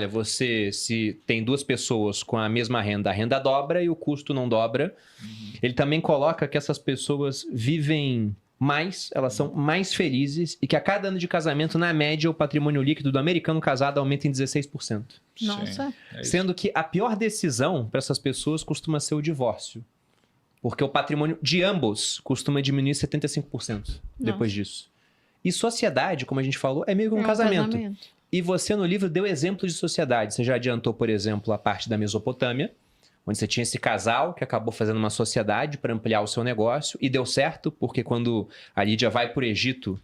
você, se tem duas pessoas com a mesma renda, a renda dobra e o custo não dobra. Ele também coloca que essas pessoas vivem mais, elas são mais felizes e que a cada ano de casamento, na média, o patrimônio líquido do americano casado aumenta em 16%. Nossa. Sendo que a pior decisão para essas pessoas costuma ser o divórcio. Porque o patrimônio de ambos costuma diminuir 75% depois disso. E sociedade, como a gente falou, é meio que um casamento. E você no livro deu exemplos de sociedade. Você já adiantou, por exemplo, a parte da Mesopotâmia, onde você tinha esse casal que acabou fazendo uma sociedade para ampliar o seu negócio. E deu certo, porque quando a Lídia vai para o Egito,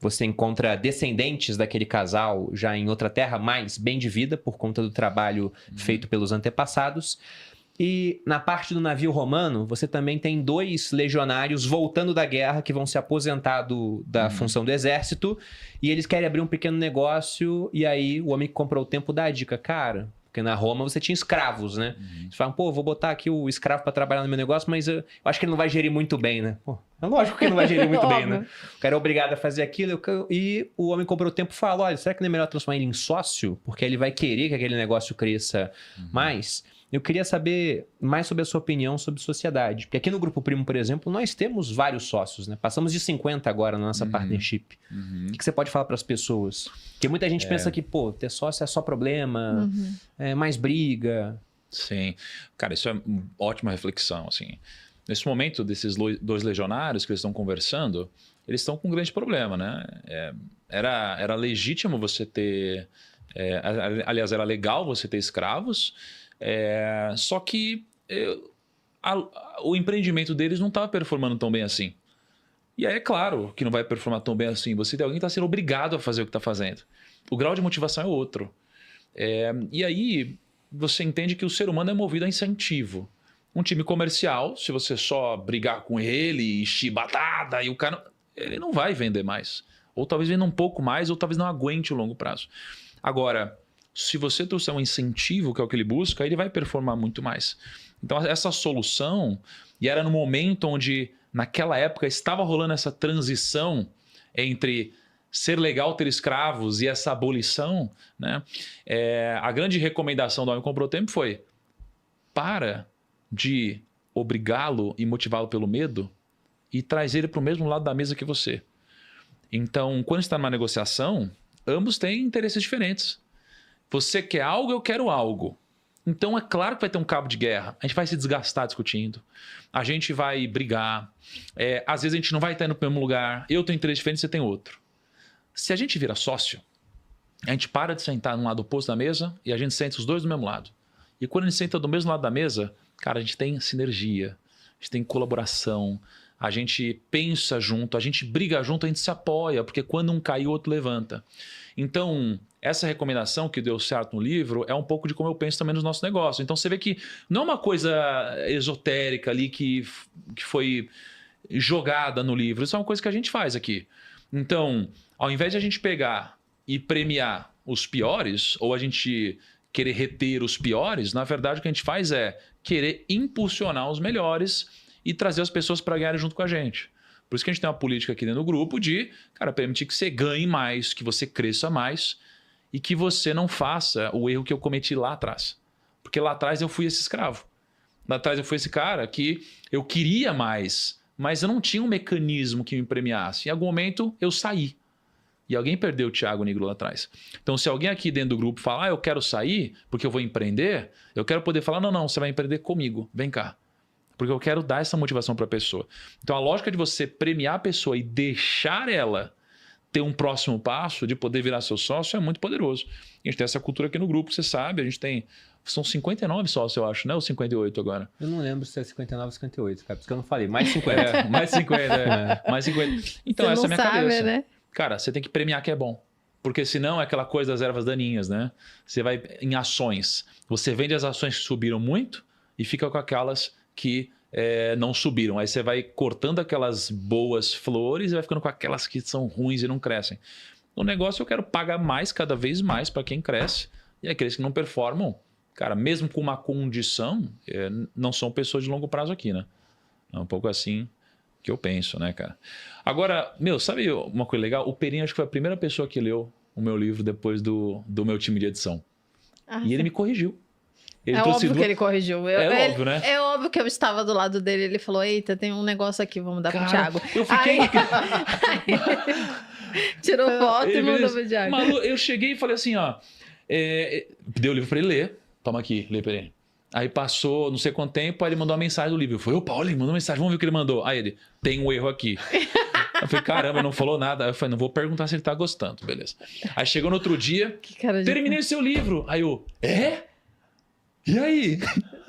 você encontra descendentes daquele casal já em outra terra, mais bem de vida, por conta do trabalho feito pelos antepassados. E na parte do navio romano, você também tem 2 legionários voltando da guerra que vão se aposentar da função do exército e eles querem abrir um pequeno negócio e aí o homem que comprou o tempo dá a dica, cara, porque na Roma você tinha escravos, né? Eles falam, pô, vou botar aqui o escravo para trabalhar no meu negócio, mas eu acho que ele não vai gerir muito bem, né? Pô, é lógico que ele não vai gerir muito bem, né? O cara é obrigado a fazer aquilo e o homem comprou o tempo e fala, olha, será que não é melhor transformar ele em sócio? Porque ele vai querer que aquele negócio cresça mais. Eu queria saber mais sobre a sua opinião sobre sociedade. Porque aqui no Grupo Primo, por exemplo, nós temos vários sócios, né? Passamos de 50 agora na nossa partnership. O que você pode falar para as pessoas? Porque muita gente pensa que, pô, ter sócio é só problema, é mais briga. Sim. Cara, isso é uma ótima reflexão, assim. Nesse momento, desses 2 legionários que eles estão conversando, eles estão com um grande problema, né? Era legítimo você ter... aliás, era legal você ter escravos, só que o empreendimento deles não estava performando tão bem assim. E aí é claro que não vai performar tão bem assim. Você tem alguém que está sendo obrigado a fazer o que está fazendo. O grau de motivação é outro. E aí você entende que o ser humano é movido a incentivo. Um time comercial, se você só brigar com ele, encher batata, e o cara, ele não vai vender mais. Ou talvez venda um pouco mais, ou talvez não aguente o longo prazo. Agora, se você trouxer um incentivo, que é o que ele busca, ele vai performar muito mais. Então, essa solução, e era no momento onde, naquela época, estava rolando essa transição entre ser legal ter escravos e essa abolição, né? A grande recomendação do Homem Comprou Tempo foi: para de obrigá-lo e motivá-lo pelo medo e traz ele para o mesmo lado da mesa que você. Então, quando está numa negociação, ambos têm interesses diferentes. Você quer algo, eu quero algo. Então é claro que vai ter um cabo de guerra. A gente vai se desgastar discutindo. A gente vai brigar. Às vezes a gente não vai estar indo para o mesmo lugar. Eu tenho interesse diferente, você tem outro. Se a gente vira sócio, a gente para de sentar num lado oposto da mesa e a gente senta os dois do mesmo lado. E quando a gente senta do mesmo lado da mesa, cara, a gente tem sinergia, a gente tem colaboração, a gente pensa junto, a gente briga junto, a gente se apoia, porque quando um cai, o outro levanta. Então, essa recomendação que deu certo no livro é um pouco de como eu penso também nos nossos negócios. Então, você vê que não é uma coisa esotérica ali que foi jogada no livro. Isso é uma coisa que a gente faz aqui. Então, ao invés de a gente pegar e premiar os piores, ou a gente querer reter os piores, na verdade o que a gente faz é querer impulsionar os melhores e trazer as pessoas para ganharem junto com a gente. Por isso que a gente tem uma política aqui dentro do grupo de, cara, permitir que você ganhe mais, que você cresça mais e que você não faça o erro que eu cometi lá atrás. Porque lá atrás eu fui esse escravo. Lá atrás eu fui esse cara que eu queria mais, mas eu não tinha um mecanismo que me premiasse. Em algum momento eu saí. E alguém perdeu o Thiago Nigro lá atrás. Então, se alguém aqui dentro do grupo falar, eu quero sair porque eu vou empreender, eu quero poder falar, não, você vai empreender comigo, vem cá. Porque eu quero dar essa motivação para a pessoa. Então, a lógica de você premiar a pessoa e deixar ela ter um próximo passo, de poder virar seu sócio, é muito poderoso. A gente tem essa cultura aqui no grupo, você sabe, a gente tem... São 59 sócios, eu acho, né? Ou 58 agora? Eu não lembro se é 59 ou 58, cara, por isso que eu não falei. Mais 50. Mais 50, Mais 50. Então, você essa é a minha sabe, cabeça. Né? Cara, você tem que premiar que é bom. Porque senão é aquela coisa das ervas daninhas, né? Você vai em ações. Você vende as ações que subiram muito e fica com aquelas que não subiram. Aí você vai cortando aquelas boas flores e vai ficando com aquelas que são ruins e não crescem. O negócio eu quero pagar mais, cada vez mais, para quem cresce. E aqueles que não performam, cara, mesmo com uma condição, não são pessoas de longo prazo aqui, né? É um pouco assim que eu penso, né, cara? Agora, sabe uma coisa legal? O Perinho acho que foi a primeira pessoa que leu o meu livro depois do meu time de edição. E ele me corrigiu. Ele É trouxe óbvio que ele corrigiu. óbvio, né? É óbvio que eu estava do lado dele. Ele falou, eita, tem um negócio aqui, vamos dar pro Thiago. Eu fiquei... Tirou foto e Ele mandou fez- pro Thiago. Malu, eu cheguei e falei assim, ó... Dei o livro pra ele ler. Toma aqui, lê pra ele. Aí passou não sei quanto tempo, aí ele mandou uma mensagem do livro. Eu falei, opa, olha, ele mandou uma mensagem, vamos ver o que ele mandou. Aí ele, tem um erro aqui. Eu falei, caramba, ele não falou nada. Aí eu falei, não vou perguntar se ele tá gostando, beleza. Aí chegou no outro dia, Que cara de... terminei seu livro. Aí eu, E aí?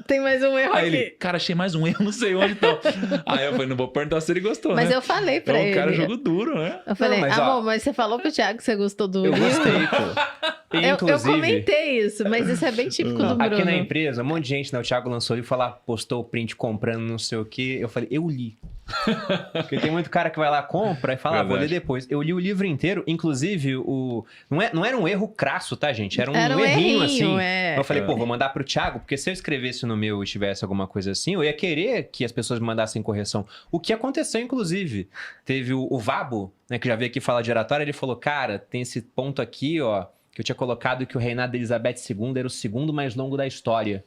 Tem mais um erro Aí aqui. ele, cara, achei mais um erro, não sei onde então. Aí eu falei, não vou perguntar se ele gostou, Mas né? eu falei pra Então, ele. o cara jogo duro, né? Eu falei, Não, mas, amor, ó, mas você falou pro Thiago que você gostou do Eu livro? gostei, pô. E, Eu inclusive, comentei isso, mas isso é bem típico do Bruno. aqui na empresa, um monte de gente, né? O Thiago lançou e falou, postou o print comprando não sei o quê. Eu falei, eu li. Porque tem muito cara que vai lá, compra e fala, vou ler depois. Eu li o livro inteiro, inclusive, não era um erro crasso, tá, gente? Era um errinho, assim. Eu falei, pô, vou mandar pro Thiago, porque se eu escrevesse no meu e tivesse alguma coisa assim, eu ia querer que as pessoas me mandassem correção. O que aconteceu, inclusive. Teve o Vabo, né, que já veio aqui falar de oratória, ele falou, cara, tem esse ponto aqui, ó, que eu tinha colocado que o reinado de Elizabeth II era o segundo mais longo da história.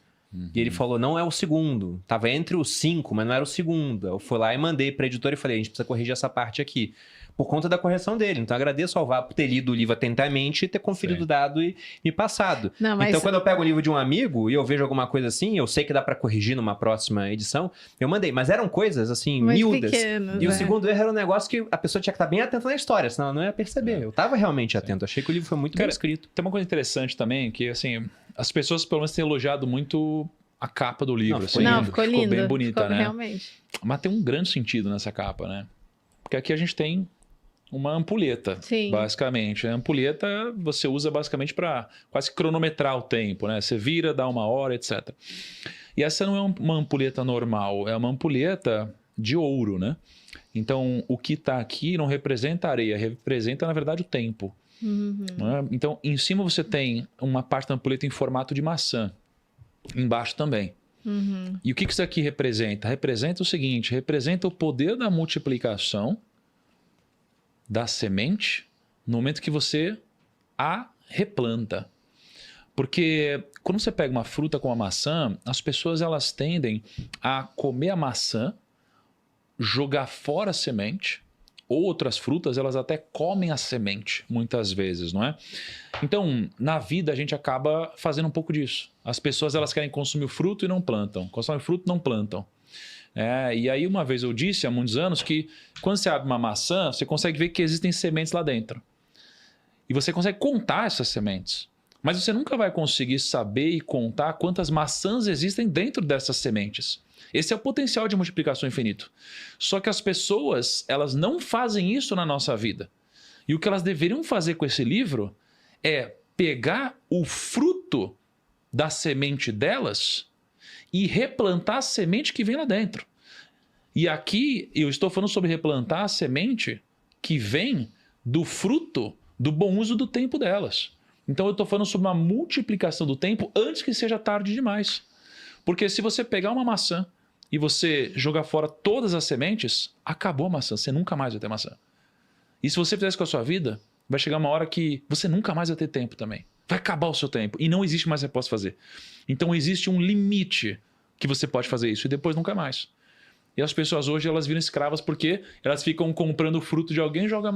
E ele falou, não é o segundo. Tava entre os 5, mas não era o segundo. Eu fui lá e mandei pra editora e falei, a gente precisa corrigir essa parte aqui. Por conta da correção dele. Então, agradeço ao Vabo por ter lido o livro atentamente e ter conferido o dado e me passado. Não, mas... Então, quando eu pego o livro de um amigo e eu vejo alguma coisa assim, eu sei que dá pra corrigir numa próxima edição, eu mandei. Mas eram coisas, assim, muito miúdas. pequenas, E o segundo erro era um negócio que a pessoa tinha que estar bem atenta na história, senão ela não ia perceber. Eu tava realmente atento. Achei que o livro foi muito bem escrito. Tem uma coisa interessante também, que, assim, as pessoas, pelo menos, têm elogiado muito a capa do livro. Ficou lindo. Ficou bem bonita, ficou, né? Realmente. Mas tem um grande sentido nessa capa, né? Porque aqui a gente tem uma ampulheta, Sim. basicamente. A ampulheta você usa basicamente para quase cronometrar o tempo, né? Você vira, dá 1 hora, etc. E essa não é uma ampulheta normal, é uma ampulheta de ouro, né? Então, o que está aqui não representa areia, representa, na verdade, o tempo. Né? Então, em cima você tem uma parte da ampulheta em formato de maçã. Embaixo também. E o que isso aqui representa? Representa o seguinte, representa o poder da multiplicação da semente no momento que você a replanta. Porque quando você pega uma fruta como a maçã, as pessoas elas tendem a comer a maçã, jogar fora a semente, ou outras frutas, elas até comem a semente, muitas vezes, não é? Então, na vida, a gente acaba fazendo um pouco disso. As pessoas, elas querem consumir o fruto e não plantam. Consomem fruto e não plantam. E aí, uma vez eu disse, há muitos anos, que quando você abre uma maçã, você consegue ver que existem sementes lá dentro. E você consegue contar essas sementes. Mas você nunca vai conseguir saber e contar quantas maçãs existem dentro dessas sementes. Esse é o potencial de multiplicação infinito. Só que as pessoas, elas não fazem isso na nossa vida. E o que elas deveriam fazer com esse livro é pegar o fruto da semente delas e replantar a semente que vem lá dentro. E aqui eu estou falando sobre replantar a semente que vem do fruto do bom uso do tempo delas. Então eu estou falando sobre uma multiplicação do tempo antes que seja tarde demais. Porque se você pegar uma maçã e você jogar fora todas as sementes, acabou a maçã, você nunca mais vai ter maçã. E se você fizer isso com a sua vida, vai chegar uma hora que você nunca mais vai ter tempo também. Vai acabar o seu tempo e não existe mais que você possa fazer. Então existe um limite que você pode fazer isso e depois nunca mais. E as pessoas hoje elas viram escravas porque elas ficam comprando o fruto de alguém e jogam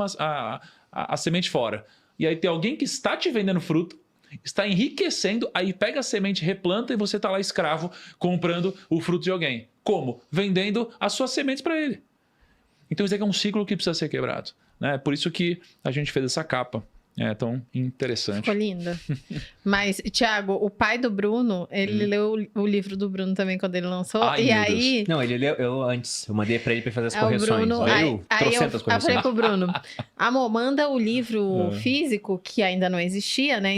a semente fora. E aí tem alguém que está te vendendo fruto, está enriquecendo, aí pega a semente, replanta e você está lá escravo comprando o fruto de alguém. Como? Vendendo as suas sementes para ele. Então isso aqui é um ciclo que precisa ser quebrado. Né? Por isso que a gente fez essa capa. É tão interessante. Ficou linda. Mas, Thiago, o pai do Bruno, ele leu o livro do Bruno também quando ele lançou. Ai, e meu aí... Deus. Não, ele leu eu antes. Eu mandei pra ele pra fazer as o correções. Bruno, Veio aí trocentas eu correções. falei pro Bruno, amor, manda o livro físico, que ainda não existia, né?